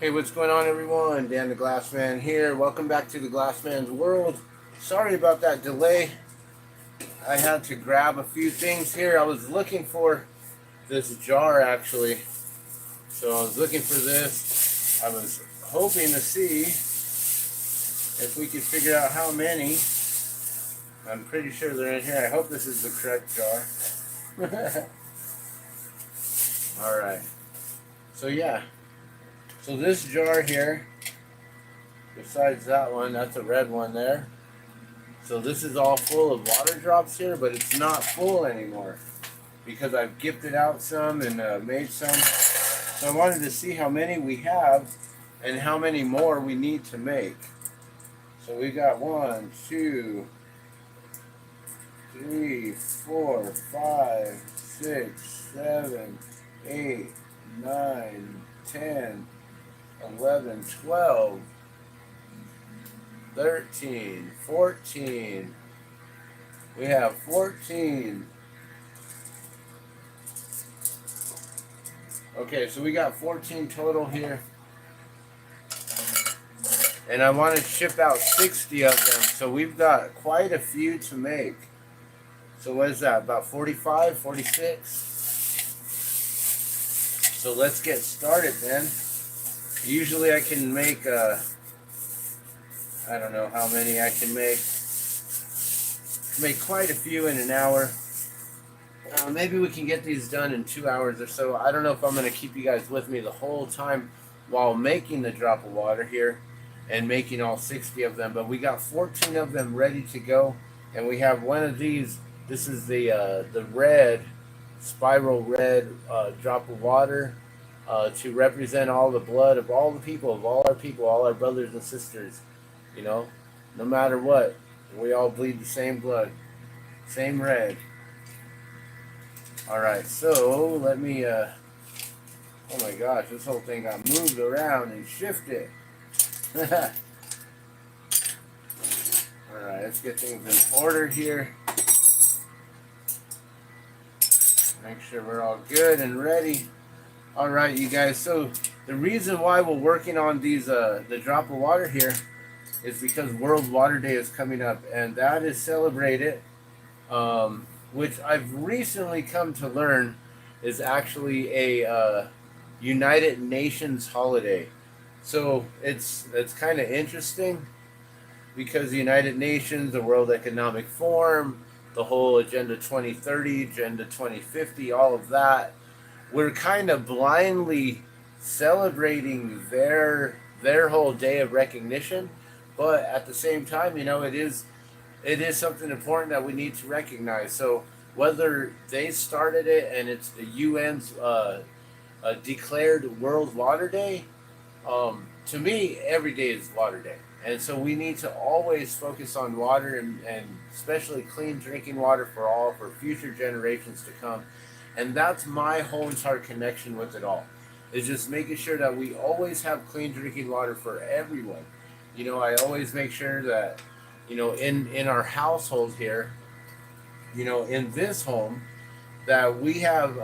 Hey, what's going on, everyone? Dan the Glassman here. Welcome back to the Glassman's world. Sorry about that delay. I had to grab a few things here. I was looking for this jar, actually. So I was looking for this. I was hoping to see if we could figure out how many. I'm pretty sure they're in here. I hope this is the correct jar. Alright. So yeah. So this jar here, besides that one, that's a red one there. So this is all full of water drops here, but it's not full anymore because I've gifted out some and made some. So I wanted to see how many we have and how many more we need to make. So we got 1, 2, 3, 4, 5, 6, 7, 8, 9, 10, 11, 12, 13, 14. We have 14. Okay, so we got 14 total here. And I want to ship out 60 of them. So we've got quite a few to make. So what is that? About 45, 46? So let's get started then. Usually I can make, I don't know how many I can make. Make quite a few in an hour. Maybe we can get these done in 2 hours or so. I don't know if I'm going to keep you guys with me the whole time while making the drop of water here and making all 60 of them. But we got 14 of them ready to go. And we have one of these. This is the red, spiral red drop of water. To represent all the blood of all the people, all our brothers and sisters, you know, no matter what, we all bleed the same blood, same red. All right, so let me, oh my gosh, this whole thing got moved around and shifted. All right, let's get things in order here. Make sure we're all good and ready. All right, you guys. So the reason why we're working on these, the drop of water here, is because World Water Day is coming up, and that is celebrated, which I've recently come to learn is actually a United Nations holiday. So it's kind of interesting because the United Nations, the World Economic Forum, the whole Agenda 2030, Agenda 2050, all of that. We're kind of blindly celebrating their whole day of recognition, but at the same time, you know, it is something important that we need to recognize. So whether they started it and it's the UN's declared World Water Day, to me, every day is Water Day, and so we need to always focus on water and especially clean drinking water for future generations to come. And that's my whole entire connection with it all. Is just making sure that we always have clean drinking water for everyone. You know, I always make sure that, you know, in our household here, you know, in this home, that we have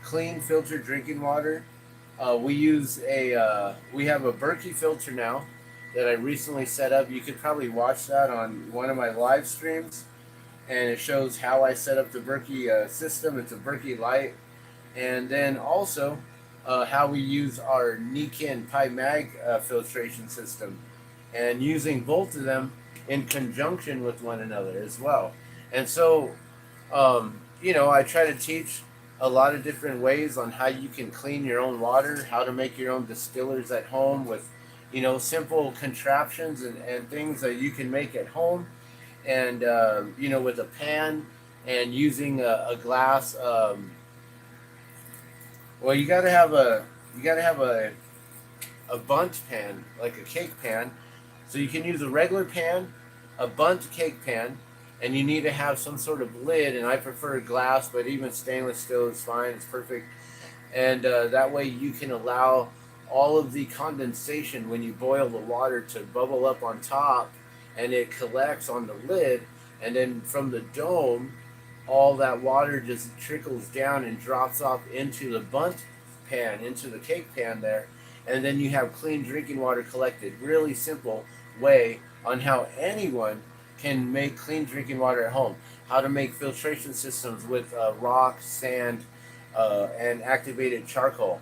clean filtered drinking water. We have a Berkey filter now that I recently set up. You could probably watch that on one of my live streams. And it shows how I set up the Berkey system. It's a Berkey light. And then also how we use our Nikin Pi Mag filtration system. And using both of them in conjunction with one another as well. And so, you know, I try to teach a lot of different ways on how you can clean your own water, how to make your own distillers at home with, you know, simple contraptions and things that you can make at home. And you know, with a pan and using a glass. Well, you gotta have a bundt pan, like a cake pan. So you can use a regular pan, a bundt cake pan, and you need to have some sort of lid. And I prefer glass, but even stainless steel is fine. It's perfect. And that way you can allow all of the condensation when you boil the water to bubble up on top, and it collects on the lid, and then from the dome all that water just trickles down and drops off into the bundt pan, into the cake pan there, and then you have clean drinking water collected. Really simple way on how anyone can make clean drinking water at home. How to make filtration systems with rock, sand, and activated charcoal.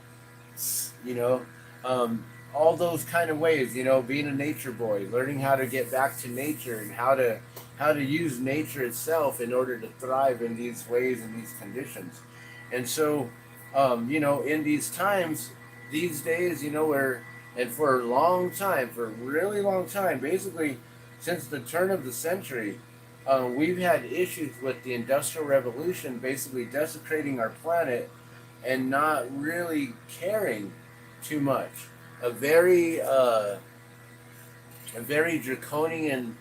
You know, um, all those kind of ways. You know, being a nature boy, learning how to get back to nature and how to use nature itself in order to thrive in these ways and these conditions. And so, you know, in these times, these days, you know, where and for a long time, for a really long time, basically since the turn of the century, we've had issues with the Industrial Revolution basically desecrating our planet and not really caring too much. A very a very draconian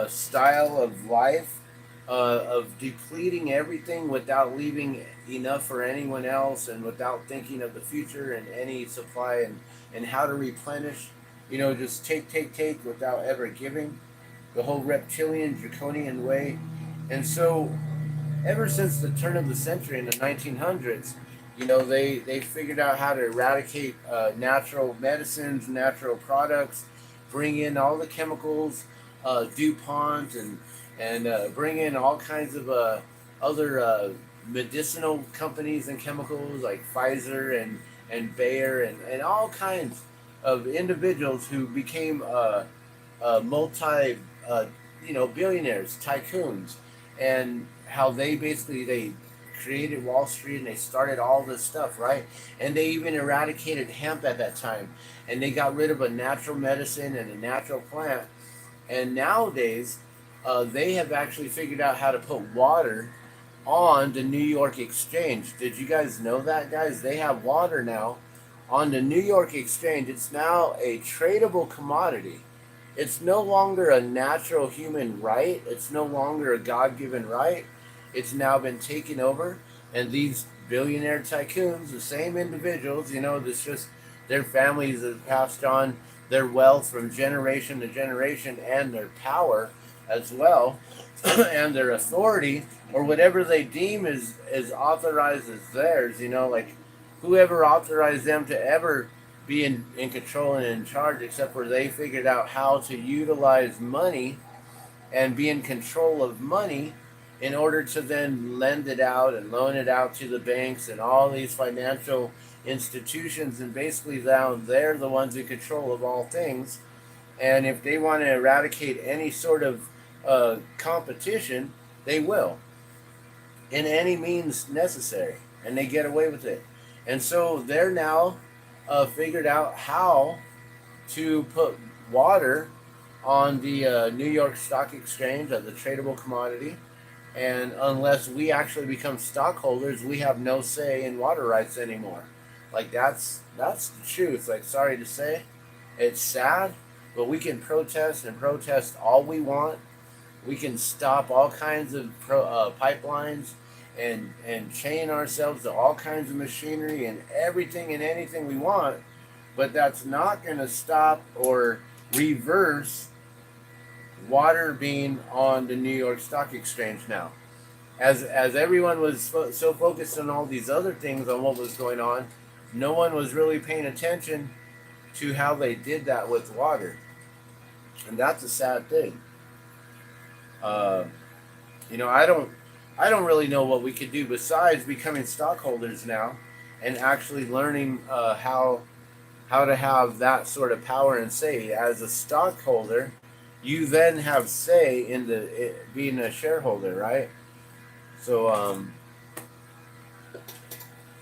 style of life, of depleting everything without leaving enough for anyone else and without thinking of the future and any supply and how to replenish. You know, just take without ever giving. The whole reptilian, draconian way. And so, ever since the turn of the century in the 1900s, you know, they figured out how to eradicate natural medicines, natural products, bring in all the chemicals, DuPont, and bring in all kinds of other medicinal companies and chemicals like Pfizer and Bayer and all kinds of individuals who became multi, you know, billionaires, tycoons, and how they basically they created Wall Street and they started all this stuff, right? And they even eradicated hemp at that time, and they got rid of a natural medicine and a natural plant. And nowadays, they have actually figured out how to put water on the New York Exchange. Did you guys know that, guys? They have water now on the New York Exchange. It's now a tradable commodity. It's no longer a natural human right. It's no longer a God-given right. It's now been taken over, and these billionaire tycoons, the same individuals, you know, this just their families have passed on their wealth from generation to generation and their power as well, and their authority or whatever they deem is authorized as theirs. You know, like whoever authorized them to ever be in control and in charge, except where they figured out how to utilize money and be in control of money in order to then lend it out and loan it out to the banks and all these financial institutions. And basically now they're the ones in control of all things. And if they want to eradicate any sort of competition, they will in any means necessary, and they get away with it. And so they're now figured out how to put water on the New York Stock Exchange as a tradable commodity. And unless we actually become stockholders, we have no say in water rights anymore. Like that's the truth. Like, sorry to say, it's sad, but we can protest and protest all we want. We can stop all kinds of pipelines and chain ourselves to all kinds of machinery and everything and anything we want, but that's not going to stop or reverse water being on the New York Stock Exchange now. As everyone was so focused on all these other things on what was going on, no one was really paying attention to how they did that with water, and that's a sad thing. Uh, you know, I don't really know what we could do besides becoming stockholders now and actually learning how to have that sort of power and say. As a stockholder, you then have say in being a shareholder, right? So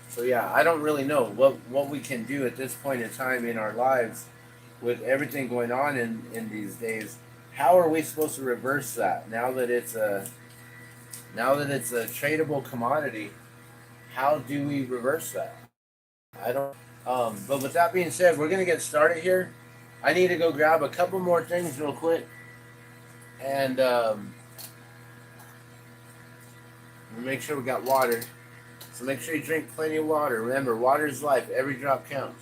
so yeah, I don't really know what we can do at this point in time in our lives with everything going on in these days. How are we supposed to reverse that now that it's a tradable commodity? How do we reverse that? I don't. But with that being said, we're gonna get started here. I need to go grab a couple more things real quick, and make sure we got water. So make sure you drink plenty of water. Remember, water is life. Every drop counts.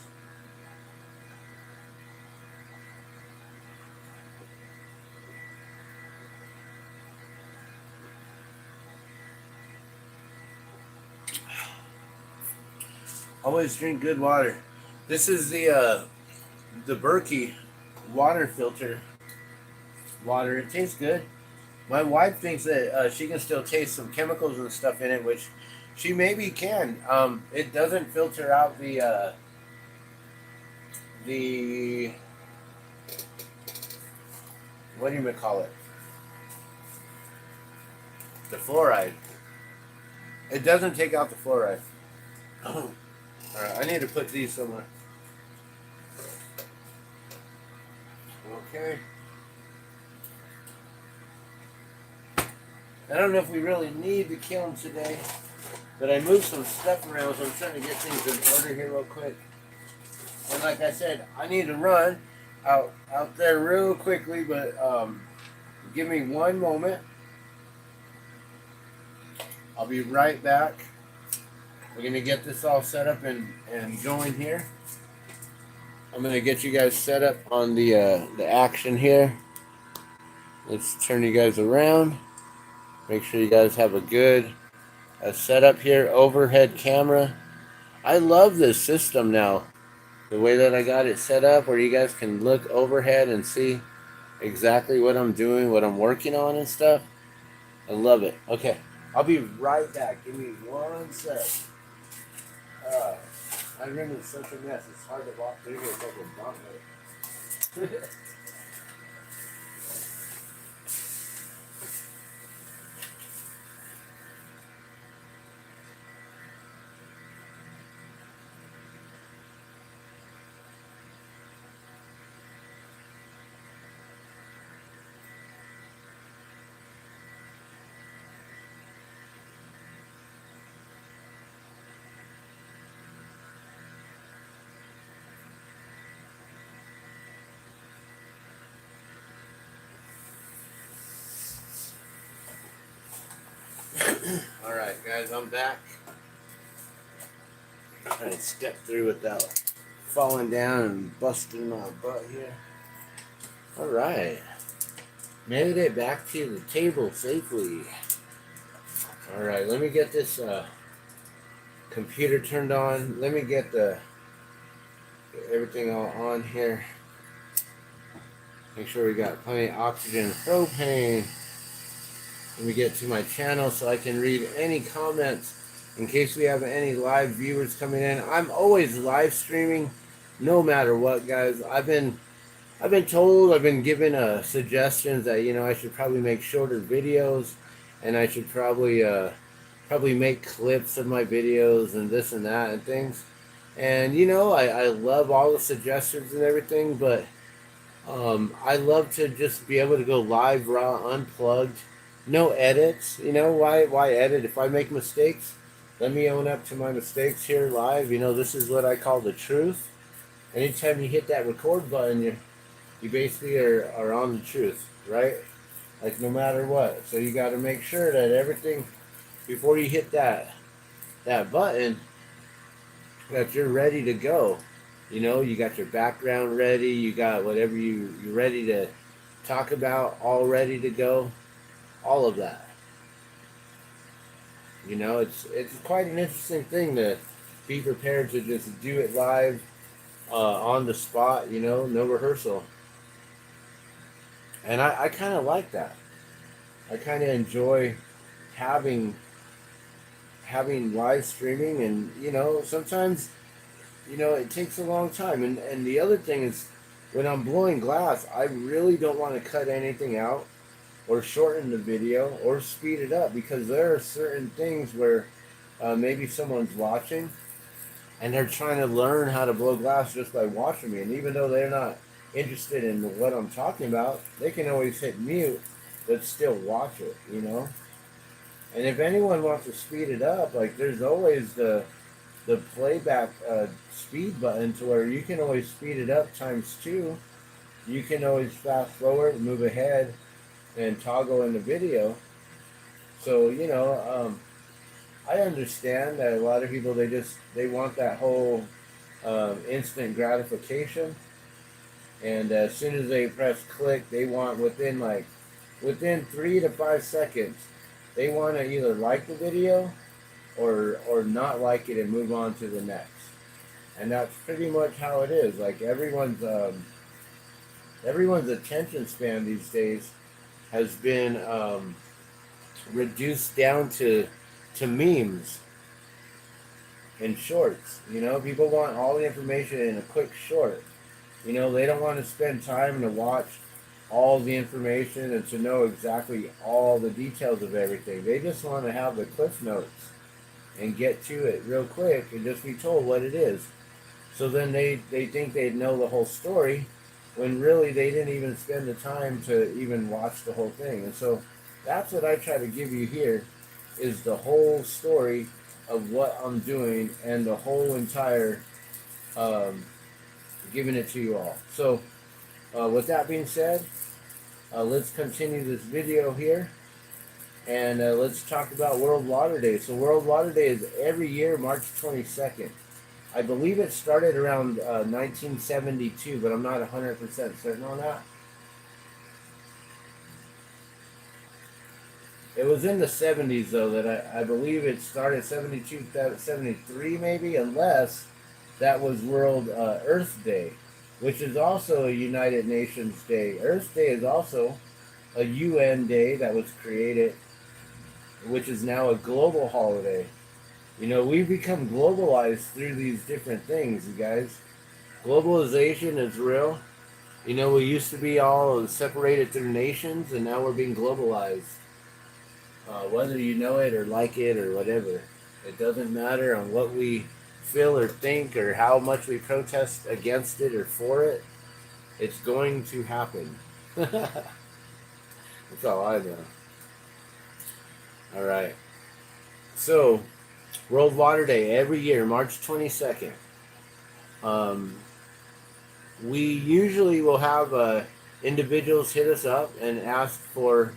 Always drink good water. This is the Berkey water filter water. It tastes good. My wife thinks that she can still taste some chemicals and stuff in it, which she maybe can. It doesn't filter out the what do you call it? The fluoride. It doesn't take out the fluoride. All right, I need to put these somewhere. Okay. I don't know if we really need the kiln today, but I moved some stuff around, so I'm trying to get things in order here real quick. And like I said, I need to run out there real quickly, but give me one moment. I'll be right back. We're gonna get this all set up and going here. I'm gonna get you guys set up on the action here. Let's turn you guys around. Make sure you guys have a good setup here. Overhead camera. I love this system now. The way that I got it set up, where you guys can look overhead and see exactly what I'm doing, what I'm working on and stuff. I love it. Okay, I'll be right back. Give me one sec. My room is such a mess. It's hard to walk through here. It's like a gauntlet. All right, guys, I'm back. Trying to step through without falling down and busting my butt here. All right, made it back to the table safely. All right, let me get this computer turned on. Let me get everything all on here. Make sure we got plenty of oxygen and propane. Let me get to my channel so I can read any comments in case we have any live viewers coming in. I'm always live streaming no matter what, guys. I've been told, I've been given suggestions that, you know, I should probably make shorter videos, and I should probably make clips of my videos and this and that and things. And, you know, I love all the suggestions and everything, but I love to just be able to go live, raw, unplugged. No edits, you know, why edit? If I make mistakes, let me own up to my mistakes here live. You know, this is what I call the truth. Anytime you hit that record button, you basically are on the truth, right? Like, no matter what. So you got to make sure that everything, before you hit that button, that you're ready to go. You know, you got your background ready, you got whatever you're ready to talk about, all ready to go. All of that. You know, it's quite an interesting thing to be prepared to just do it live on the spot, you know, no rehearsal. And I kind of like that. I kind of enjoy having live streaming, and, you know, sometimes, you know, it takes a long time. And the other thing is, when I'm blowing glass, I really don't want to cut anything out or shorten the video or speed it up, because there are certain things where maybe someone's watching and they're trying to learn how to blow glass just by watching me, and even though they're not interested in what I'm talking about, they can always hit mute but still watch it, you know. And if anyone wants to speed it up, like, there's always the playback speed button, to where you can always speed it up ×2. You can always fast forward, move ahead, and toggle in the video. So, you know, I understand that a lot of people, they want that whole instant gratification, and as soon as they press click, they want within 3 to 5 seconds, they want to either like the video or not like it and move on to the next. And that's pretty much how it is. Like everyone's attention span these days has been reduced down to memes and shorts. You know, people want all the information in a quick short. You know, they don't want to spend time to watch all the information and to know exactly all the details of everything. They just want to have the cliff notes and get to it real quick and just be told what it is. So then they think they know the whole story when really they didn't even spend the time to even watch the whole thing. And so that's what I try to give you here is the whole story of what I'm doing and the whole entire giving it to you all. So with that being said, let's continue this video here and let's talk about World Water Day. So World Water Day is every year March 22nd. I believe it started around 1972, but I'm not 100% certain on that. It was in the 70s, though, that I believe it started 72, 73 maybe, unless that was World Earth Day, which is also a United Nations Day. Earth Day is also a UN day that was created, which is now a global holiday. You know, we've become globalized through these different things, you guys. Globalization is real. You know, we used to be all separated through nations, and now we're being globalized. Whether you know it or like it or whatever, it doesn't matter on what we feel or think or how much we protest against it or for it. It's going to happen. That's all I know. All right. So, World Water Day every year, March 22nd. We usually will have individuals hit us up and ask for,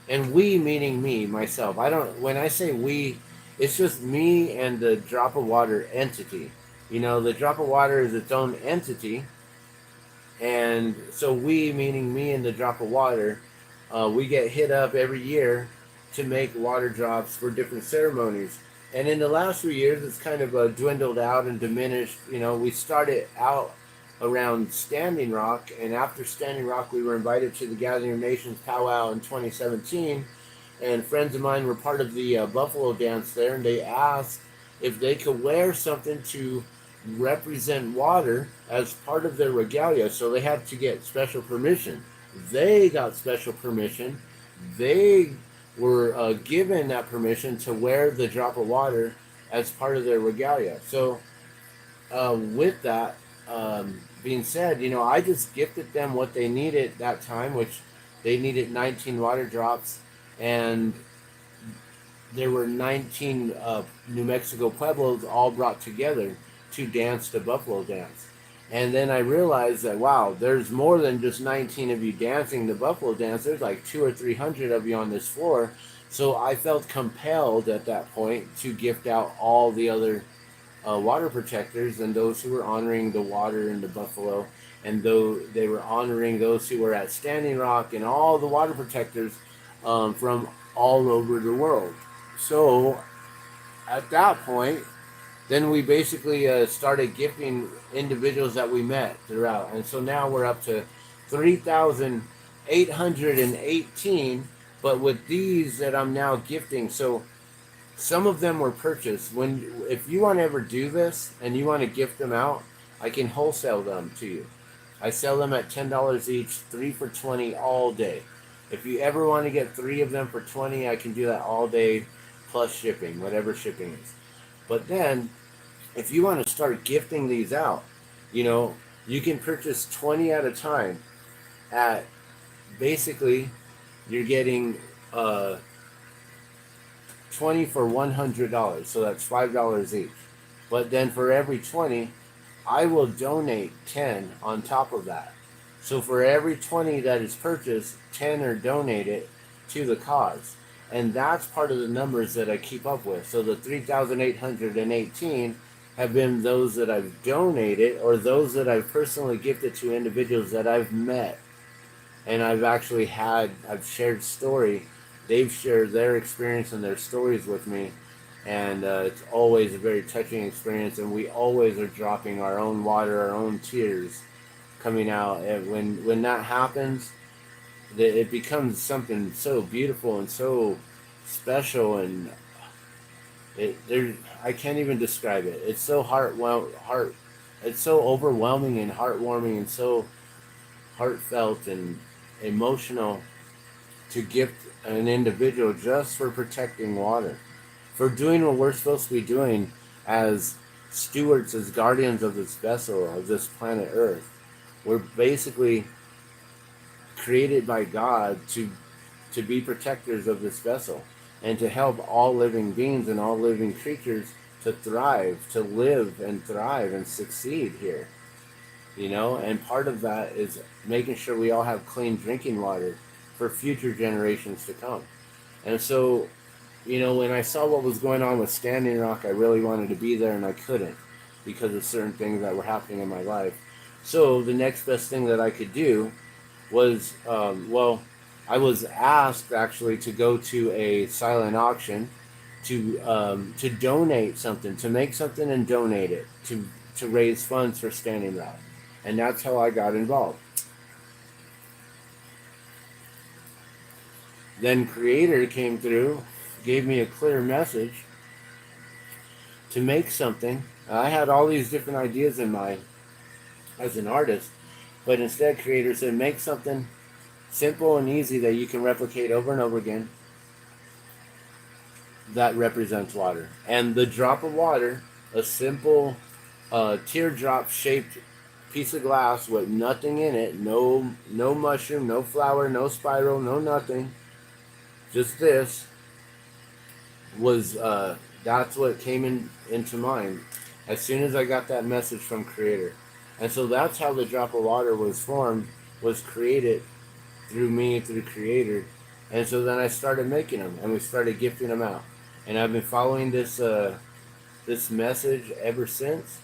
and we meaning me, myself. When I say we, it's just me and the Drop of Water entity. You know, the Drop of Water is its own entity. And so we, meaning me and the Drop of Water, we get hit up every year to make water drops for different ceremonies. And in the last few years, it's kind of dwindled out and diminished. You know, we started out around Standing Rock, and after Standing Rock, we were invited to the Gathering of Nations powwow in 2017, and friends of mine were part of the Buffalo dance there, and they asked if they could wear something to represent water as part of their regalia, so they had to get special permission. They got special permission. They were given that permission to wear the Drop of Water as part of their regalia. So with that being said, you know, I just gifted them what they needed that time, which they needed 19 water drops, and there were 19 New Mexico pueblos all brought together to dance the Buffalo dance. And then I realized that, wow, there's more than just 19 of you dancing the Buffalo dance. There's like 200 or 300 of you on this floor. So I felt compelled at that point to gift out all the other water protectors and those who were honoring the water in the Buffalo. And though they were honoring those who were at Standing Rock and all the water protectors from all over the world. So at that point, then we basically started gifting individuals that we met throughout. And so now we're up to 3,818, but with these that I'm now gifting. So some of them were purchased. If you want to ever do this and you want to gift them out, I can wholesale them to you. I sell them at $10 each, 3 for $20 all day. If you ever want to get 3 of them for $20, I can do that all day plus shipping, whatever shipping is. But then, if you want to start gifting these out, you know, you can purchase 20 at a time at, basically, you're getting 20 for $100, so that's $5 each. But then for every 20, I will donate 10 on top of that. So for every 20 that is purchased, 10 are donated to the cause. And that's part of the numbers that I keep up with. So the 3,818 have been those that I've donated or those that I've personally gifted to individuals that I've met. And I've shared story. They've shared their experience and their stories with me and it's always a very touching experience. And we always are dropping our own water, our own tears coming out. And when that happens, it becomes something so beautiful and so special, and I can't even describe it. It's so it's so overwhelming and heartwarming and so heartfelt and emotional to gift an individual just for protecting water, for doing what we're supposed to be doing as stewards, as guardians of this vessel, of this planet Earth. We're basically created by God to be protectors of this vessel and to help all living beings and all living creatures to thrive, to live and thrive and succeed here. And part of that is making sure we all have clean drinking water for future generations to come. And so, when I saw what was going on with Standing Rock, I really wanted to be there and I couldn't because of certain things that were happening in my life. So the next best thing that I could do was, I was asked actually to go to a silent auction to donate something, to make something and donate it to raise funds for Standing Rock. And that's how I got involved. Then Creator came through, gave me a clear message to make something. I had all these different ideas in mind as an artist, but instead Creator said, make something simple and easy that you can replicate over and over again that represents water. And the drop of water, a simple teardrop shaped piece of glass with nothing in it, no mushroom, no flower, no spiral, no nothing, just this, was that's what came into mind as soon as I got that message from Creator. And so that's how the drop of water was formed, was created through me, through Creator. And so then I started making them, and we started gifting them out. And I've been following this message ever since,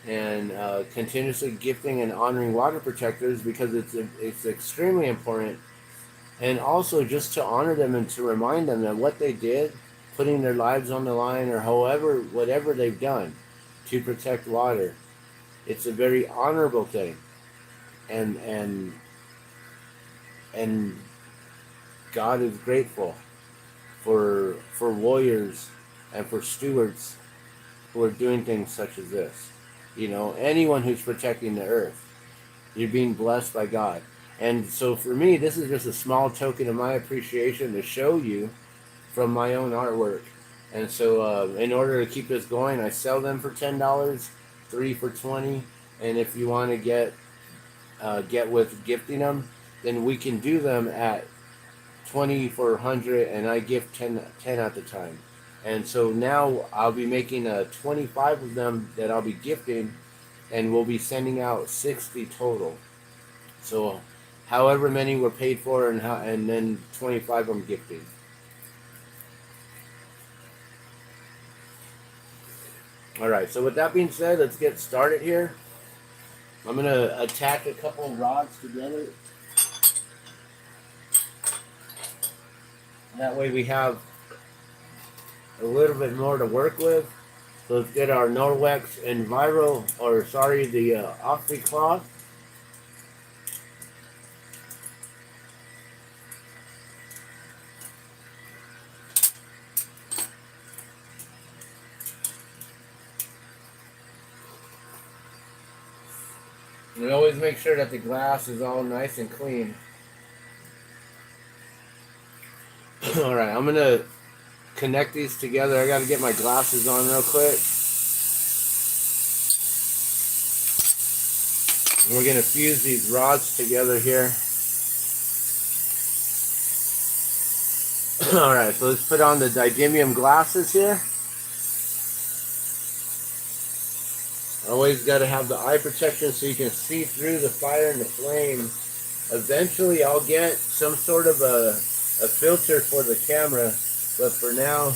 and continuously gifting and honoring water protectors because it's extremely important. And also just to honor them and to remind them that what they did, putting their lives on the line or whatever they've done to protect water, it's a very honorable thing. And God is grateful for warriors and for stewards who are doing things such as this. Anyone who's protecting the earth, you're being blessed by God. And so for me, this is just a small token of my appreciation to show you from my own artwork. And so in order to keep this going, I sell them for $10, 3 for $20. And if you want to get with gifting them, then we can do them at 20 for 100, and I gift 10 at the time. And so now I'll be making 25 of them that I'll be gifting, and we'll be sending out 60 total. So however many were paid for, and then 25 I'm gifting. All right, so with that being said, let's get started here. I'm going to attach a couple of rods together. That way we have a little bit more to work with. So let's get our Norwex Enviro, the Oxy cloth. We always make sure that the glass is all nice and clean. Alright, I'm going to connect these together. I got to get my glasses on real quick. And we're going to fuse these rods together here. Alright, so let's put on the didymium glasses here. Always got to have the eye protection so you can see through the fire and the flame. Eventually I'll get some sort of a filter for the camera, but for now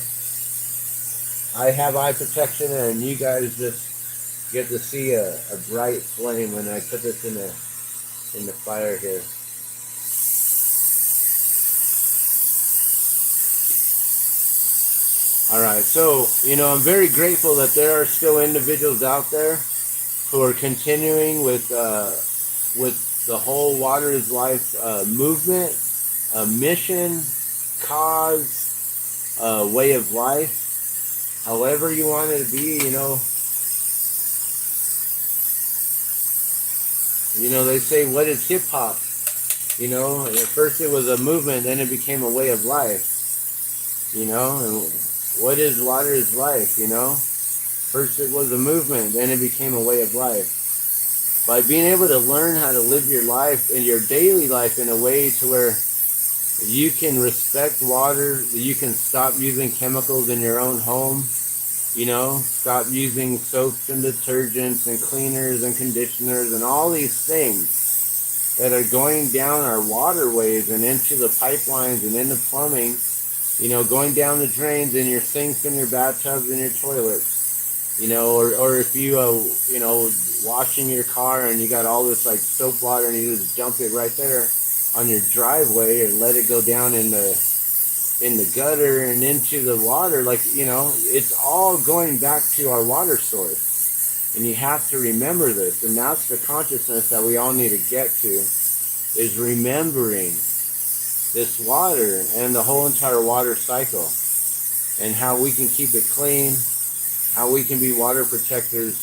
I have eye protection, and you guys just get to see a bright flame when I put this in the fire here. All right. So, I'm very grateful that there are still individuals out there who are continuing with the whole Water is Life movement, mission, cause, way of life, however you want it to be. They say, what is hip hop? At first it was a movement, then it became a way of life. And what is Water is Life? First it was a movement, then it became a way of life. By being able to learn how to live your life in your daily life in a way to where you can respect water, that you can stop using chemicals in your own home, stop using soaps and detergents and cleaners and conditioners and all these things that are going down our waterways and into the pipelines and into plumbing, going down the drains in your sinks and your bathtubs and your toilets. Or if washing your car and you got all this like soap water and you just dump it right there on your driveway or let it go down in the gutter and into the water, it's all going back to our water source. And you have to remember this, and that's the consciousness that we all need to get to, is remembering this water and the whole entire water cycle and how we can keep it clean, how we can be water protectors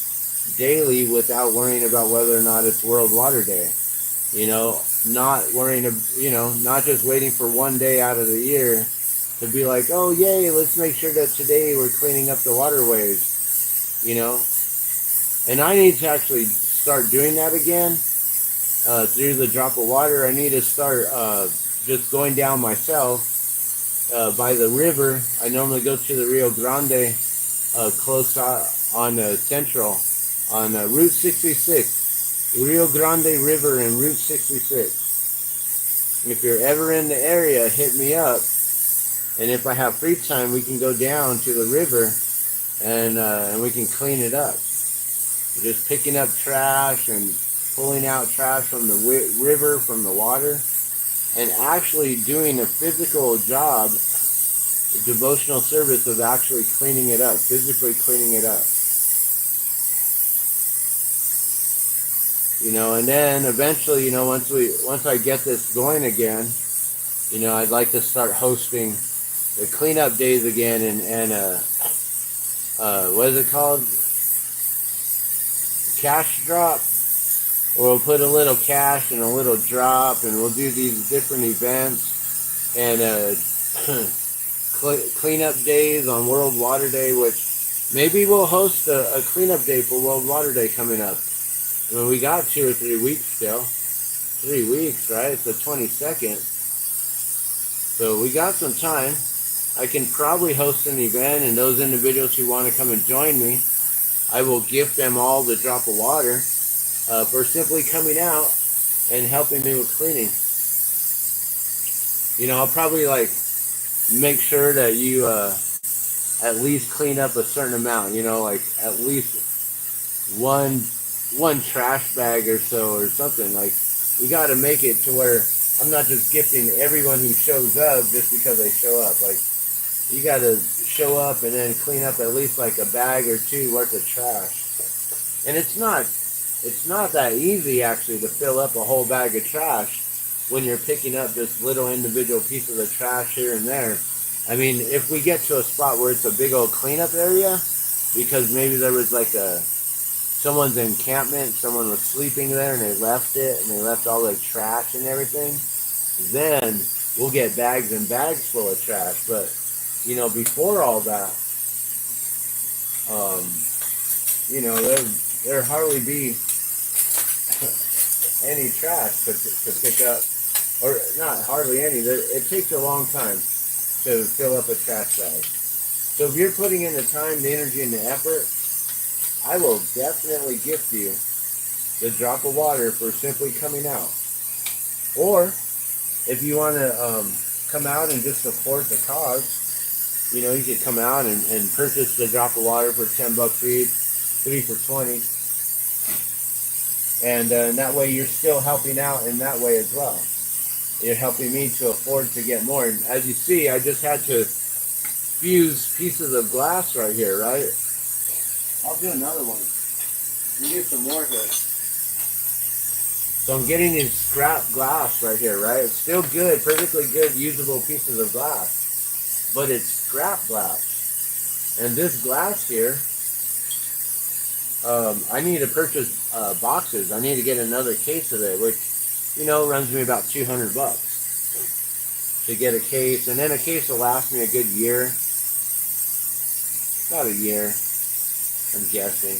daily without worrying about whether or not it's World Water Day. Not worrying, not just waiting for one day out of the year to be like, oh, yay, let's make sure that today we're cleaning up the waterways. And I need to actually start doing that again through the drop of water. I need to start just going down myself by the river. I normally go to the Rio Grande close on Central on Route 66, Rio Grande River and Route 66. If you're ever in the area, hit me up. And if I have free time, we can go down to the river and we can clean it up. We're just picking up trash and pulling out trash from the river, from the water, and actually doing a physical job, a devotional service of actually cleaning it up, physically cleaning it up. And then eventually, once I get this going again, I'd like to start hosting the cleanup days again, and what is it called? Cash drop. Or we'll put a little cash and a little drop, and we'll do these different events and cleanup days on World Water Day, which maybe we'll host a cleanup day for World Water Day coming up. We got 2 or 3 weeks still. 3 weeks, right? It's the 22nd. So we got some time. I can probably host an event, and those individuals who want to come and join me, I will gift them all the drop of water for simply coming out and helping me with cleaning. I'll probably make sure that you at least clean up a certain amount, at least one trash bag or so or something. We got to make it to where I'm not just gifting everyone who shows up just because they show up. You got to show up and then clean up at least a bag or 2 worth of trash. And it's not that easy actually to fill up a whole bag of trash when you're picking up just little individual pieces of trash here and there. I mean, if we get to a spot where it's a big old cleanup area, because maybe there was someone's encampment, someone was sleeping there and they left it and they left all the trash and everything, then we'll get bags and bags full of trash. But, before all that, there hardly be any trash to pick up, or not hardly any. It takes a long time to fill up a trash bag. So if you're putting in the time, the energy, and the effort, I will definitely gift you the drop of water for simply coming out. Or if you want to come out and just support the cause, you could come out and purchase the drop of water for $10 each, 3 for 20. And that way you're still helping out in that way as well. You're helping me to afford to get more. And as you see, I just had to fused pieces of glass right here, right? I'll do another one. We get some more here. So I'm getting these scrap glass right here, right? It's still good, perfectly good, usable pieces of glass, but it's scrap glass. And this glass here, I need to purchase boxes. I need to get another case of it, which, you know, runs me about $200 to get a case. And then a case will last me a good year, about a year, I'm guessing.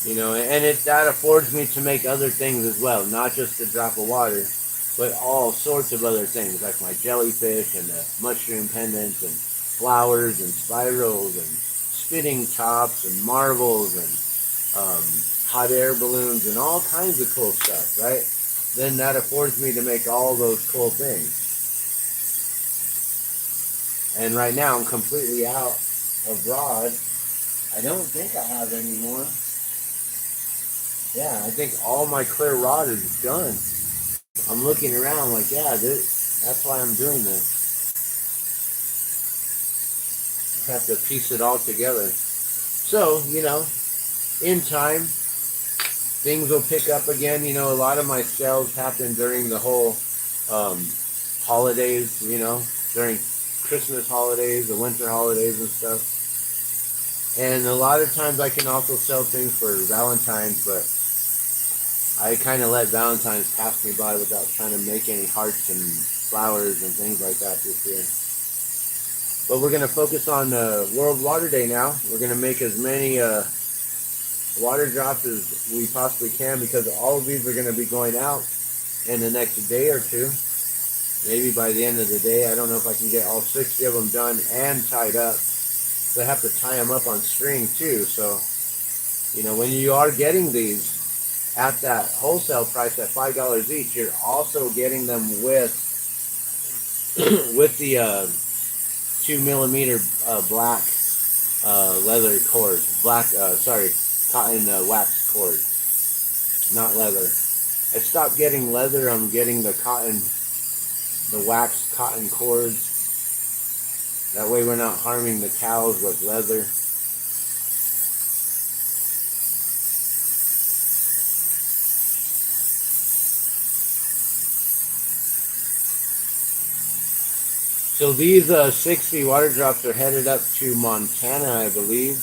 You know, and that affords me to make other things as well, not just a drop of water, but all sorts of other things, like my jellyfish and the mushroom pendants and flowers and spirals and spitting tops and marbles and hot air balloons and all kinds of cool stuff, right? Then that affords me to make all those cool things. And right now I'm completely out of rod. I don't think I have any more. Yeah, I think all my clear rod is done. I'm looking around like, yeah, that's why I'm doing this. I have to piece it all together. So, you know, in time, things will pick up again. You know, a lot of my sales happen during the whole holidays, you know, during Christmas holidays, the winter holidays and stuff. And a lot of times I can also sell things for Valentine's, but I kind of let Valentine's pass me by without trying to make any hearts and flowers and things like that this year. But we're going to focus on World Water Day now. We're going to make as many water drops as we possibly can, because all of these are going to be going out in the next day or two. Maybe by the end of the day. I don't know if I can get all 60 of them done and tied up. So I have to tie them up on string too. So, you know, when you are getting these at that wholesale price at $5 each, you're also getting them with with the 2mm black leather cord, cotton wax cord, not leather. I stopped getting leather. I'm getting the wax cotton cords. That way we're not harming the cows with leather. So these 60 water drops are headed up to Montana, I believe.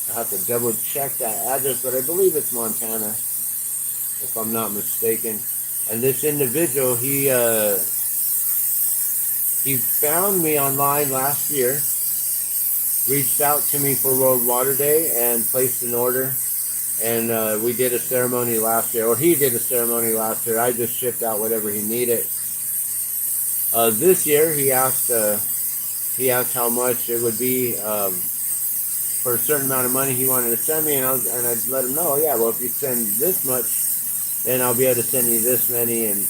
I have to double check that address, but I believe it's Montana, if I'm not mistaken. And this individual, he found me online last year, reached out to me for World Water Day, and placed an order. And we did a ceremony last year, or he did a ceremony last year. I just shipped out whatever he needed. This year, he asked how much it would be for a certain amount of money he wanted to send me, and I let him know, yeah, well, if you send this much, then I'll be able to send you this many. And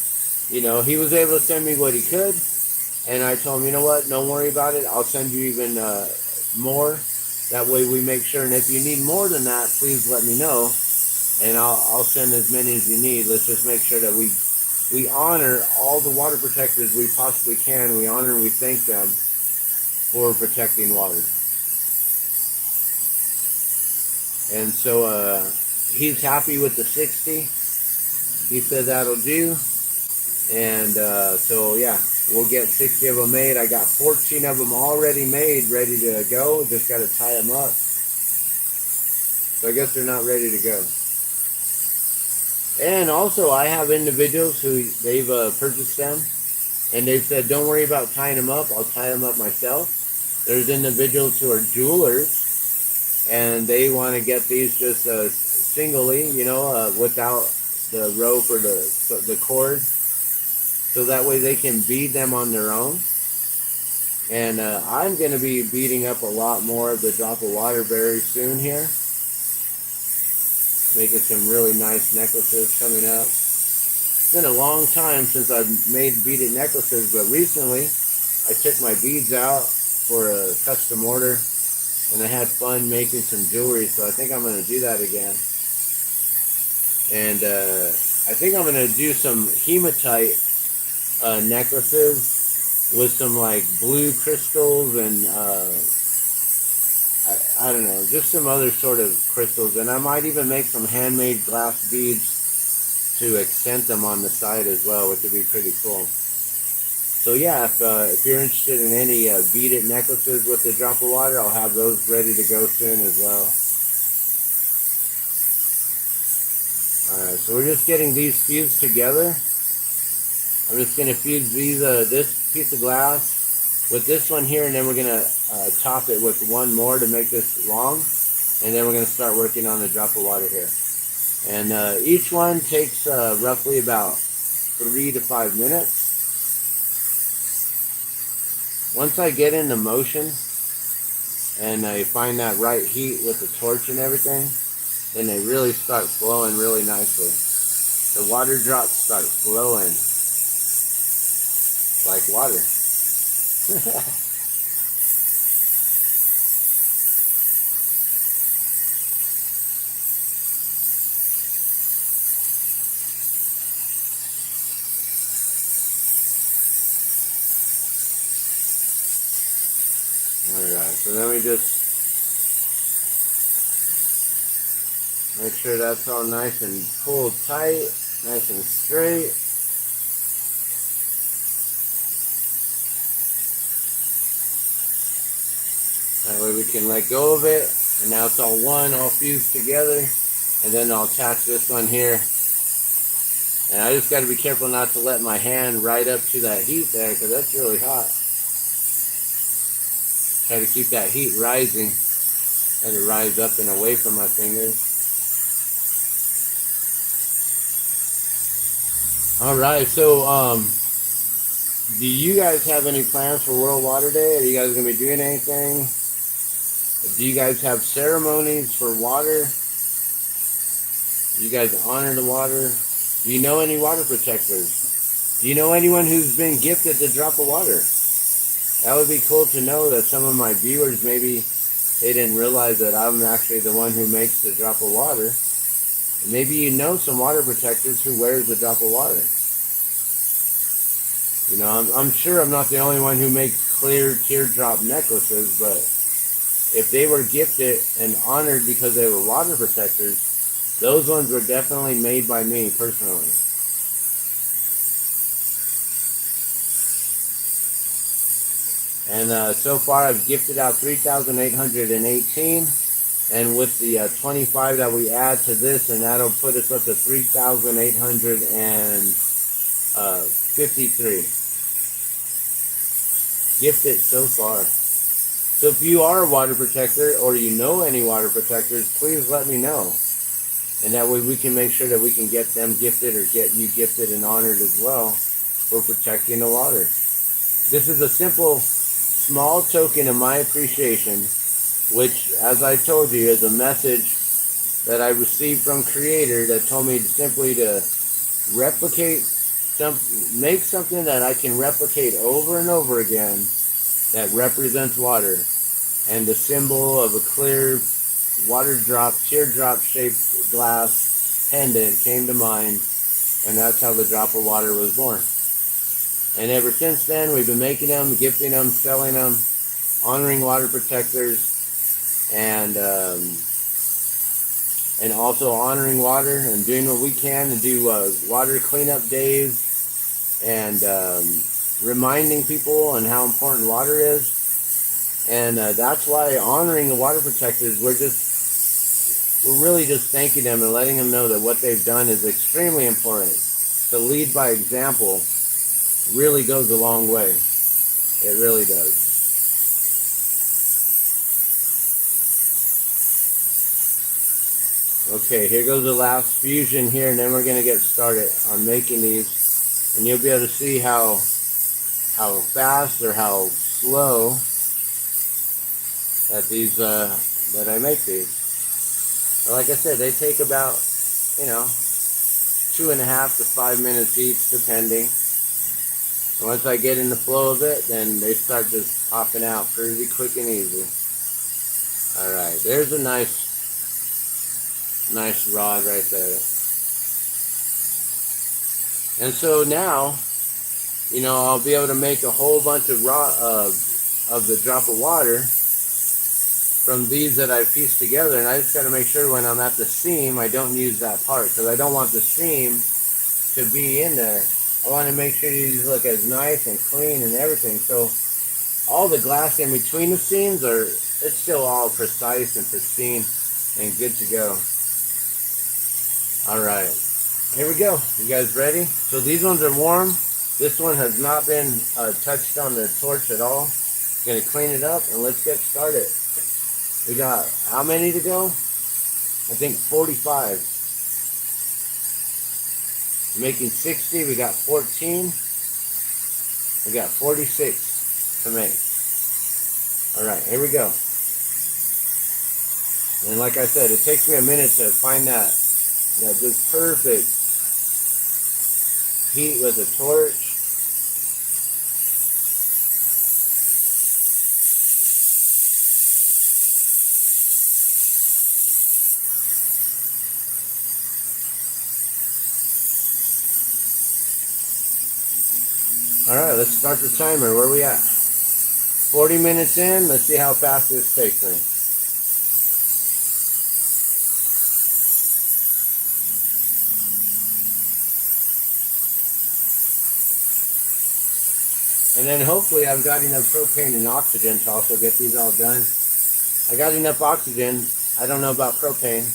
you know, he was able to send me what he could, and I told him, you know what, don't worry about it. I'll send you even more. That way we make sure. And if you need more than that, please let me know, and I'll send as many as you need. Let's just make sure that we honor all the water protectors we possibly can. We honor and we thank them for protecting water. And so he's happy with the 60. He said that'll do. And so yeah, we'll get 60 of them made. I got 14 of them already made, ready to go. Just got to tie them up. So I guess they're not ready to go. And also, I have individuals who they've purchased them, and they've said, don't worry about tying them up. I'll tie them up myself. There's individuals who are jewelers, and they want to get these just singly, you know, without the rope or the cord, so that way they can bead them on their own. And I'm going to be beading up a lot more of the drop of water very soon here, making some really nice necklaces coming up. It's been a long time since I've made beaded necklaces, but recently I took my beads out for a custom order, and I had fun making some jewelry, so I think I'm going to do that again. And I think I'm going to do some hematite necklaces with some like blue crystals and I don't know, just some other sort of crystals. And I might even make some handmade glass beads to accent them on the side as well, which would be pretty cool. So yeah, if you're interested in any beaded necklaces with the drop of water, I'll have those ready to go soon as well. Alright, so we're just getting these fused together. I'm just going to fuse these, this piece of glass with this one here, and then we're going to top it with one more to make this long, and then we're going to start working on the drop of water here. And each one takes roughly about 3 to 5 minutes. Once I get into motion and I find that right heat with the torch and everything, then they really start flowing really nicely. The water drops start flowing like water. Alright, so then we just make sure that's all nice and pulled tight, nice and straight. That way we can let go of it, and now it's all one, all fused together. And then I'll attach this one here. And I just got to be careful not to let my hand right up to that heat there, because that's really hot. Try to keep that heat rising. Let it rise up and away from my fingers. Alright, so do you guys have any plans for World Water Day? Are you guys going to be doing anything? Do you guys have ceremonies for water? Do you guys honor the water? Do you know any water protectors? Do you know anyone who's been gifted the drop of water? That would be cool to know that some of my viewers, maybe they didn't realize that I'm actually the one who makes the drop of water. Maybe you know some water protectors who wears the drop of water. You know, I'm sure I'm not the only one who makes clear teardrop necklaces, but if they were gifted and honored because they were water protectors, those ones were definitely made by me personally. And so far I've gifted out 3,818, and with the 25 that we add to this, and that'll put us up to 3,853 gifted so far. So if you are a water protector or you know any water protectors, please let me know. And that way we can make sure that we can get them gifted or get you gifted and honored as well for protecting the water. This is a simple, small token of my appreciation, which, as I told you, is a message that I received from Creator that told me simply to replicate, make something that I can replicate over and over again that represents water. And the symbol of a clear water drop, teardrop shaped glass pendant came to mind, and that's how the drop of water was born. And ever since then, we've been making them, gifting them, selling them, honoring water protectors, and also honoring water and doing what we can to do water cleanup days, and reminding people on how important water is. And that's why honoring the water protectors, we're really just thanking them and letting them know that what they've done is extremely important. To lead by example really goes a long way. It really does. Okay, here goes the last fusion here, and then we're going to get started on making these. And you'll be able to see how fast or how slow that I make these. But like I said, they take about, 2.5 to 5 minutes each, depending. And once I get in the flow of it, then they start just popping out pretty quick and easy. Alright, there's a nice rod right there. And so now, you know, I'll be able to make a whole bunch of of the drop of water from these that I pieced together. And I just got to make sure when I'm at the seam, I don't use that part, because I don't want the seam to be in there. I want to make sure these look as nice and clean and everything. So all the glass in between the seams it's still all precise and pristine and good to go. All right, here we go. You guys ready? So these ones are warm. This one has not been touched on the torch at all. Gonna clean it up and let's get started. We got how many to go? I think 45. Making 60, we got 14. We got 46 to make. All right, here we go. And like I said, it takes me a minute to find that just perfect heat with the torch. All right, let's start the timer. Where are we at? 40 minutes in. Let's see how fast this takes me. And then hopefully I've got enough propane and oxygen to also get these all done. I got enough oxygen. I don't know about propane.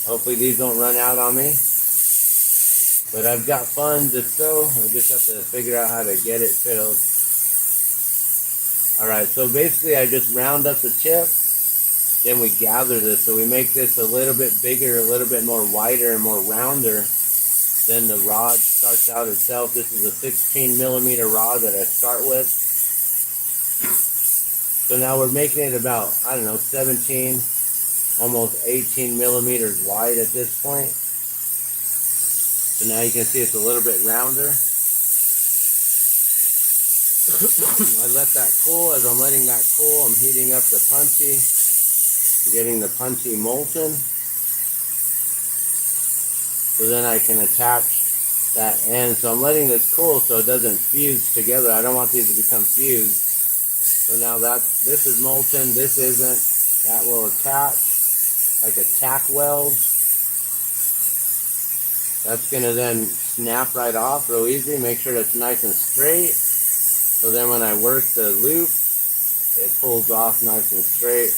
Hopefully these don't run out on me. But I've got funds if so. I just have to figure out how to get it filled. Alright, so basically I just round up the tip. Then we gather this. So we make this a little bit bigger, a little bit more wider and more rounder than the rod starts out itself. This is a 16 millimeter rod that I start with. So now we're making it about, I don't know, 17, almost 18 millimeters wide at this point. So now you can see it's a little bit rounder. I let that cool. As I'm letting that cool, I'm heating up the punchy. I'm getting the punchy molten. So then I can attach that end. So I'm letting this cool so it doesn't fuse together. I don't want these to become fused. So now this is molten, this isn't. That will attach like a tack weld. That's gonna then snap right off real easy. Make sure that's nice and straight. So then when I work the loop, it pulls off nice and straight.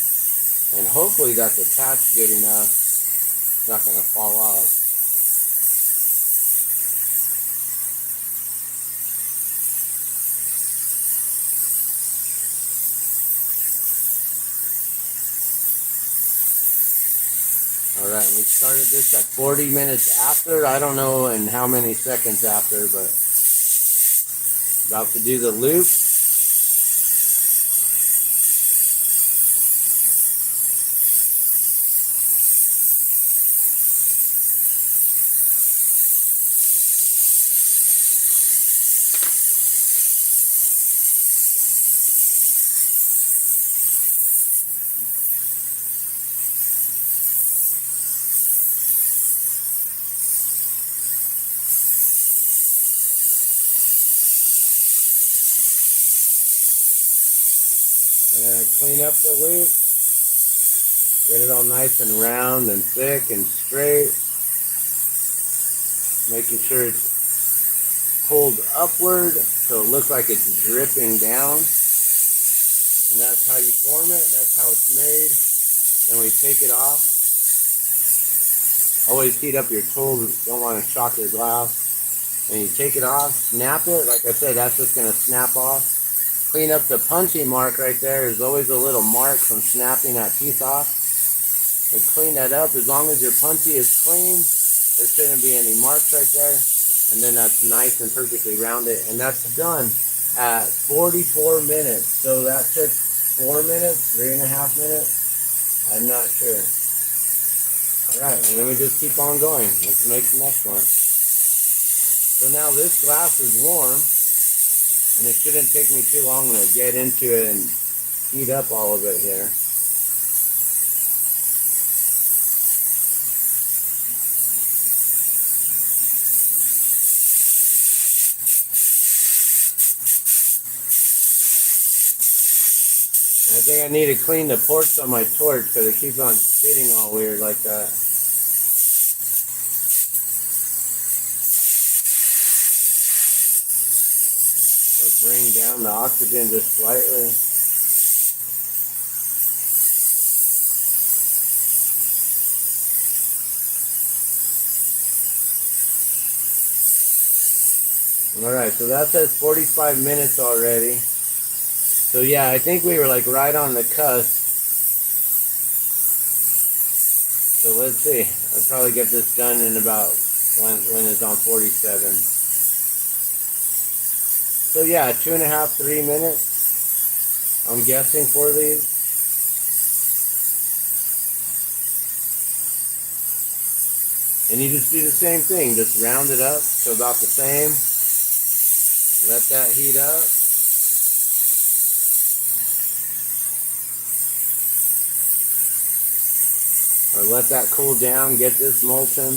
And hopefully that's attached good enough. It's not gonna fall off. Alright, we started this at 40 minutes after. I don't know in how many seconds after, but about to do the loop. And then I clean up the loop. Get it all nice and round and thick and straight. Making sure it's pulled upward so it looks like it's dripping down. And that's how you form it. That's how it's made. Then we take it off. Always heat up your tools. Don't want to shock your glass. And you take it off, snap it. Like I said, that's just going to snap off. Clean up the punchy mark right there. There's always a little mark from snapping that piece off. And clean that up. As long as your punchy is clean, there shouldn't be any marks right there. And then that's nice and perfectly rounded. And that's done at 44 minutes. So that took 4 minutes, 3.5 minutes. I'm not sure. Alright, and then we just keep on going. Let's make the next one. So now this glass is warm. And it shouldn't take me too long to get into it and heat up all of it here. think I need to clean the ports on my torch because it keeps on spitting all weird like that. I'll bring down the oxygen just slightly. Alright, so that says 45 minutes already. So yeah, I think we were like right on the cusp. So let's see. I'll probably get this done in about when it's on 47. So yeah, 2.5, 3 minutes. I'm guessing for these. And you just do the same thing. Just round it up to about the same. Let that heat up. Or let that cool down, get this molten.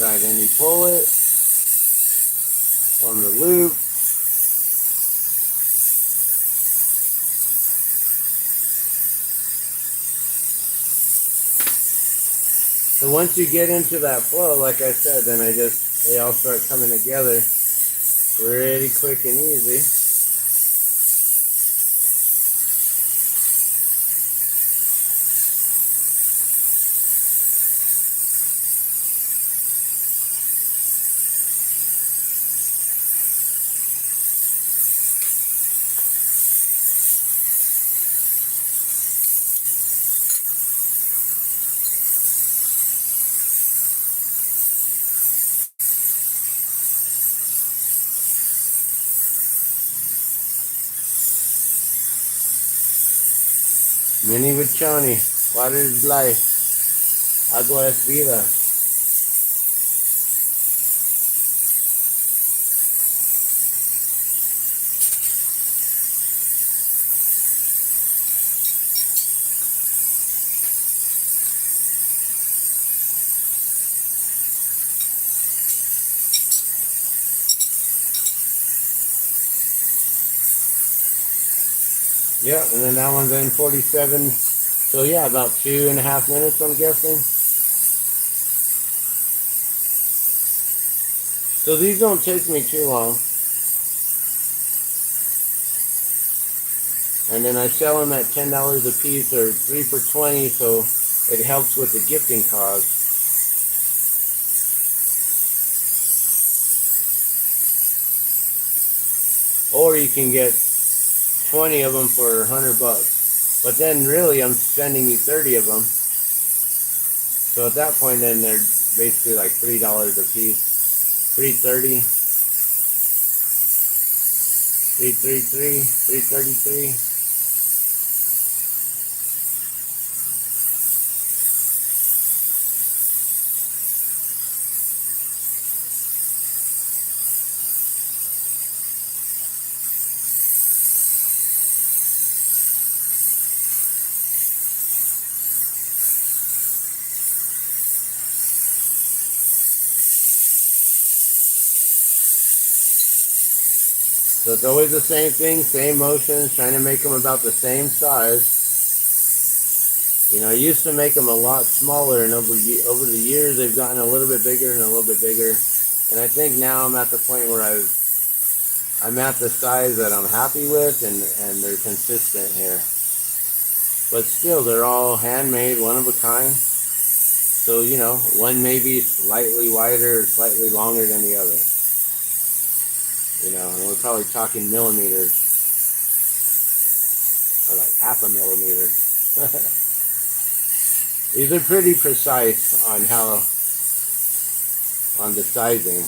Alright, then you pull it, form the loop. So once you get into that flow, like I said, then they all start coming together pretty quick and easy. Mini with Choni. Water is life. Agua es vida. Yeah, and then that one's in 47. So yeah, about 2.5 minutes, I'm guessing. So these don't take me too long. And then I sell them at $10 a piece or 3 for 20, so it helps with the gifting cause. Or you can get 20 of them for 100 bucks. But then really I'm sending you 30 of them. So at that point then they're basically like $3 a piece. $3.30, $3.33, $3.33. So it's always the same thing, same motions, trying to make them about the same size. You know, I used to make them a lot smaller, and over the years they've gotten a little bit bigger and a little bit bigger. And I think now I'm at the point where I'm at the size that I'm happy with, and they're consistent here. But still, they're all handmade, one of a kind. So, you know, one may be slightly wider or slightly longer than the other. You know, and we're probably talking millimeters, or like half a millimeter. These are pretty precise on how on the sizing.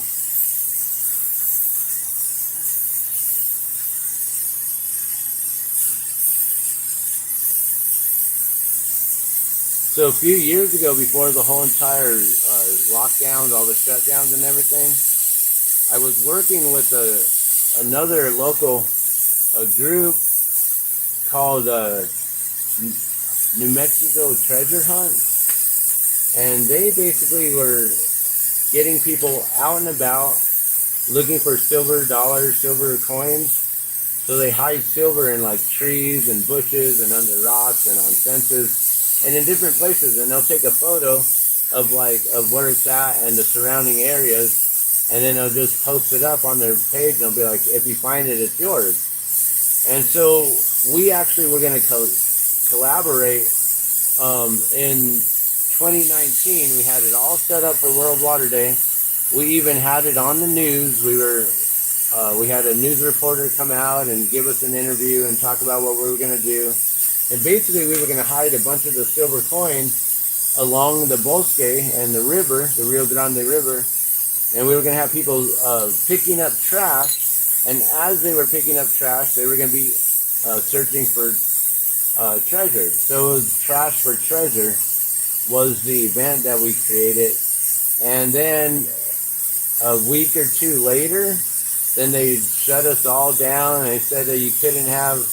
So a few years ago, before the whole entire lockdowns, all the shutdowns and everything, I was working with another local group called New Mexico Treasure Hunt, and they basically were getting people out and about looking for silver dollars, silver coins. So they hide silver in like trees and bushes and under rocks and on fences and in different places, and they'll take a photo of where it's at and the surrounding areas, and then they'll just post it up on their page, and they'll be like, if you find it, it's yours. And so we actually were going to collaborate. In 2019, we had it all set up for World Water Day. We even had it on the news. We had a news reporter come out and give us an interview and talk about what we were going to do. And basically, we were going to hide a bunch of the silver coins along the Bosque and the river, the Rio Grande River, and we were going to have people picking up trash. And as they were picking up trash, they were going to be searching for treasure. So it was Trash for Treasure was the event that we created. And then a week or two later, then they shut us all down, and they said that you couldn't have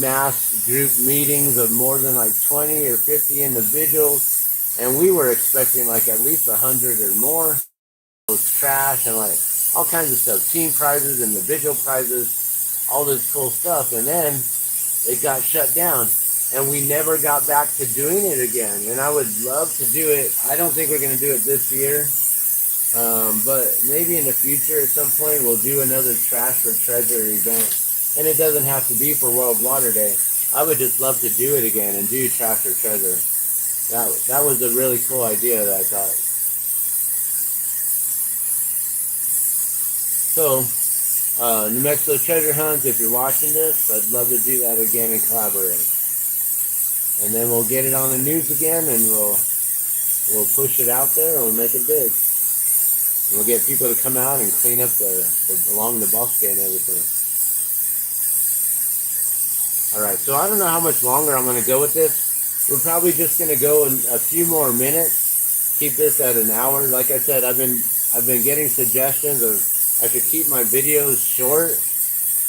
mass group meetings of more than like 20 or 50 individuals. And we were expecting like at least 100 or more. Trash and like all kinds of stuff, team prizes, individual prizes, all this cool stuff. And then it got shut down, and we never got back to doing it again. And I would love to do it. I don't think we're going to do it this year, but maybe in the future at some point we'll do another Trash for Treasure event. And it doesn't have to be for World Water Day. I would just love to do it again and do Trash for Treasure. That was a really cool idea that I thought. So, New Mexico Treasure Hunts, if you're watching this, I'd love to do that again and collaborate. And then we'll get it on the news again, and we'll push it out there, and we'll make it big. And we'll get people to come out and clean up along the bosque and everything. All right, so I don't know how much longer I'm going to go with this. We're probably just going to go in a few more minutes. Keep this at an hour. Like I said, I've been getting suggestions of I should keep my videos short,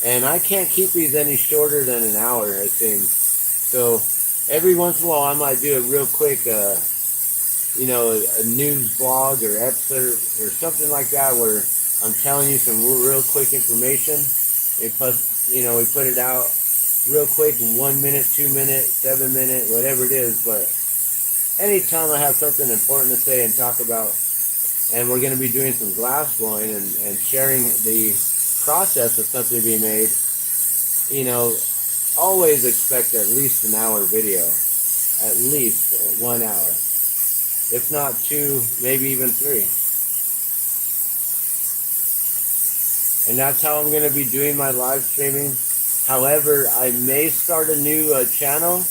and I can't keep these any shorter than an hour, it seems. So every once in a while, I might do a real quick, a news blog or excerpt or something like that, where I'm telling you some real quick information. We put it out real quick, 1 minute, 2 minute, 7 minute, whatever it is. But anytime I have something important to say and talk about, and we're going to be doing some glass blowing and sharing the process of something being made, always expect at least an hour video, at least 1 hour, if not 2, maybe even 3. And that's how I'm going to be doing my live streaming. However, I may start a new channel.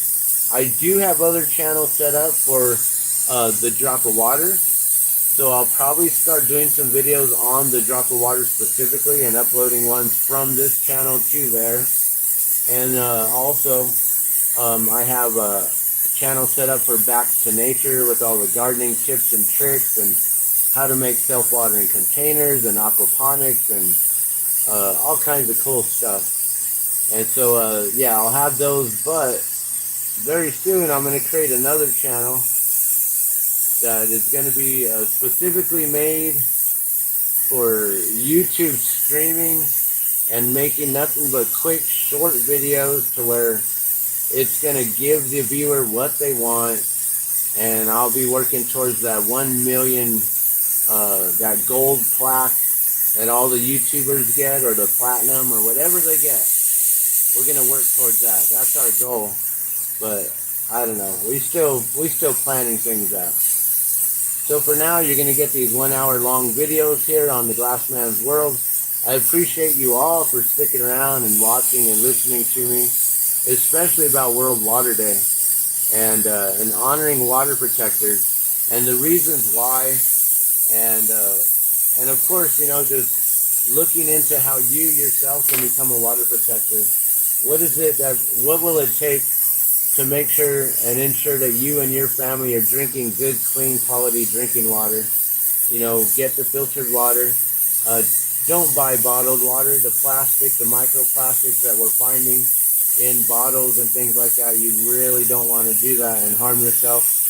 I do have other channels set up for the Drop of Water. So I'll probably start doing some videos on the Drop of Water specifically and uploading ones from this channel to there. And also, I have a channel set up for Back to Nature with all the gardening tips and tricks and how to make self-watering containers and aquaponics and all kinds of cool stuff. And so, yeah, I'll have those, but very soon I'm going to create another channel that is going to be specifically made for YouTube streaming and making nothing but quick, short videos to where it's going to give the viewer what they want. And I'll be working towards that 1 million, that gold plaque that all the YouTubers get, or the platinum, or whatever they get. We're going to work towards that. That's our goal. But I don't know. We still planning things out. So for now, you're going to get these 1 hour long videos here on the Glassman's World. I appreciate you all for sticking around and watching and listening to me, especially about World Water Day and honoring water protectors and the reasons why And of course, just looking into how you yourself can become a water protector. What will it take to make sure and ensure that you and your family are drinking good, clean, quality drinking water? Get the filtered water. Uh, don't buy bottled water. The plastic, the microplastics that we're finding in bottles and things like that, you really don't want to do that and harm yourself.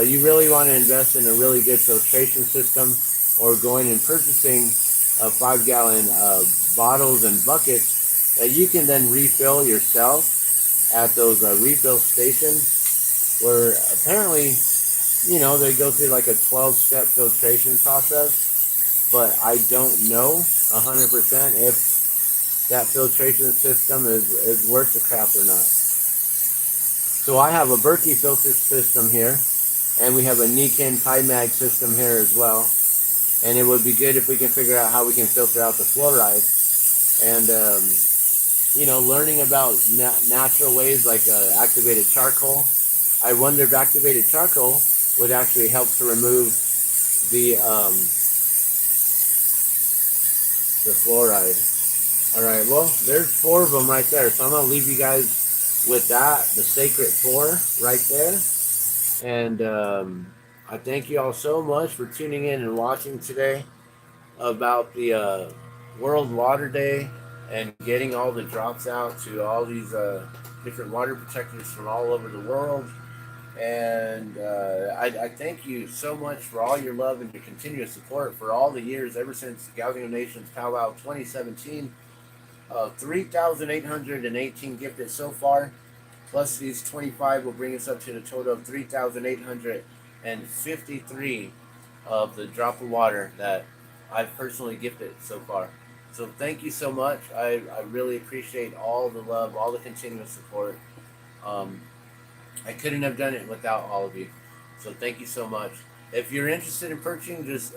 You really want to invest in a really good filtration system, or going and purchasing 5-gallon bottles and buckets that you can then refill yourself at those refill stations, where apparently they go through like a 12-step filtration process, but I don't know 100% if that filtration system is worth the crap or not. So I have a Berkey filter system here, and we have a Nikin Mag system here as well. And it would be good if we can figure out how we can filter out the fluoride. And learning about natural ways like activated charcoal. I wonder if activated charcoal would actually help to remove the fluoride. All right, well, there's 4 of them right there. So I'm going to leave you guys with that, the sacred 4 right there. And I thank you all so much for tuning in and watching today about the World Water Day and getting all the drops out to all these different water protectors from all over the world. And I thank you so much for all your love and your continuous support for all the years ever since the Gathering of Nations Powwow 2017. 3,818 gifted so far, plus these 25 will bring us up to the total of 3,853 of the drop of water that I've personally gifted so far. So thank you so much. I really appreciate all the love, all the continuous support. I couldn't have done it without all of you. So thank you so much. If you're interested in purchasing, just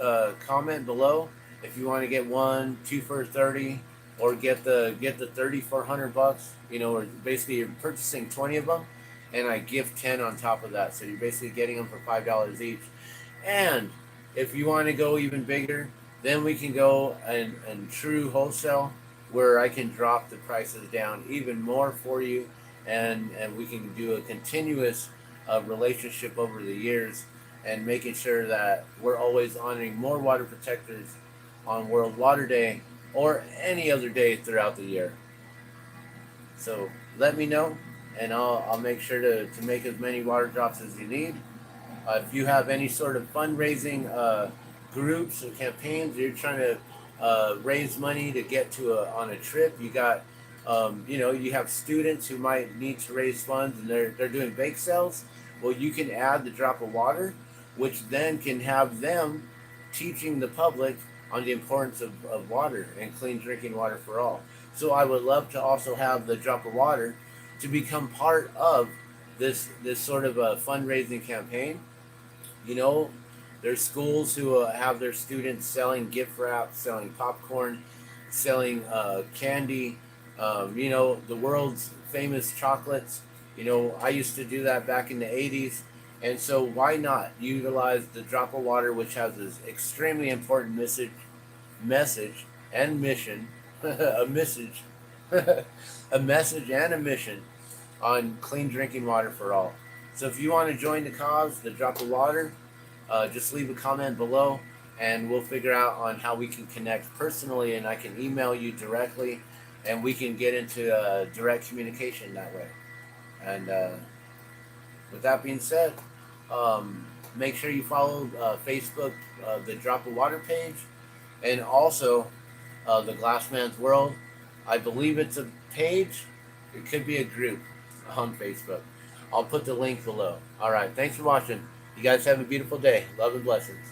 comment below if you want to get 1, 2 for 30, or get the 30 for $100. Or basically you're purchasing 20 of them, and I gift 10 on top of that. So you're basically getting them for $5 each. And if you want to go even bigger, then we can go and true wholesale, where I can drop the prices down even more for you, and we can do a continuous relationship over the years, and making sure that we're always honoring more water protectors on World Water Day or any other day throughout the year. So let me know, and I'll make sure to make as many water drops as you need. If you have any sort of fundraising groups and campaigns, you're trying to raise money to get on a trip, you got you have students who might need to raise funds, and they're doing bake sales. Well, you can add the drop of water, which then can have them teaching the public on the importance of water and clean drinking water for all. So I would love to also have the drop of water to become part of this sort of a fundraising campaign. There's schools who have their students selling gift wrap, selling popcorn, selling candy, the world's famous chocolates. I used to do that back in the 80s. And so why not utilize the drop of water, which has this extremely important message and mission, a message, a message and a mission on clean drinking water for all. So if you want to join the cause, the drop of water, just leave a comment below, and we'll figure out on how we can connect personally, and I can email you directly, and we can get into direct communication that way. And with that being said, make sure you follow Facebook, the Drop of Water page, and also the Glassman's World. I believe it's a page. It could be a group on Facebook. I'll put the link below. All right. Thanks for watching. You guys have a beautiful day. Love and blessings.